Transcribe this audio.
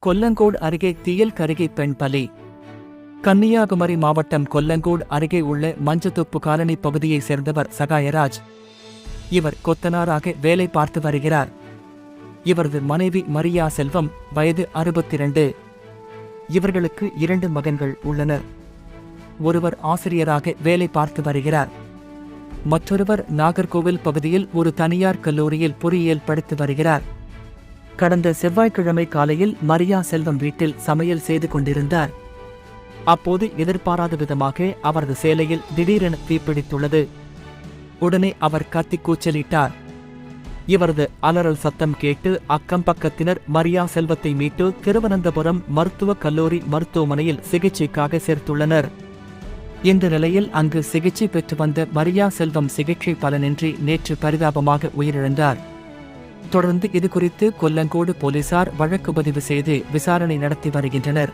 கொல்லங்கோடு அருகே தீயில் கருகி பெண் பலி. கன்னியாகுமரி மாவட்டம் கொல்லங்கோடு அருகே உள்ள மஞ்சத்தோப்பு காலனி பகுதியைச் சேர்ந்தவர் சகாயராஜ். இவர் கொத்தனாராக வேலை பார்த்து வருகிறார். இவரது மனைவி மரியா செல்வம், வயது 62. இவர்களுக்கு 2 மகன்கள் உள்ளனர். ஒருவர் ஆசிரியராக வேலை பார்த்து வருகிறார். மற்றொருவர் நாகர்கோவில் பகுதியில் ஒரு தனியார் கல்லூரியில் பொறியியல் படித்து வருகிறார். கடந்த செவ்வாய்க்கிழமை காலையில் மரியா செல்வம் வீட்டில் சமையல் செய்து கொண்டிருந்தார். அப்போது எதிர்பாராத விதமாக அவரது சேலையில் திடீரென தீப்பிடித்துள்ளது. உடனே அவர் கத்தி கூச்சலிட்டார். இவரது அலறல் சத்தம் கேட்டு அக்கம் பக்கத்தினர் மரியா செல்வத்தை மீட்டு திருவனந்தபுரம் மருத்துவக் கல்லூரி மருத்துவமனையில் சிகிச்சைக்காக சேர்த்துள்ளனர். இந்த நிலையில் அங்கு சிகிச்சை பெற்று வந்த மரியா செல்வம் சிகிச்சை பலனின்றி நேற்று பரிதாபமாக உயிரிழந்தார். தொடர்ந்து இதுகுறித்து கொல்லங்கோடு போலீசார் வழக்கு பதிவு செய்து விசாரணை நடத்தி வருகின்றனர்.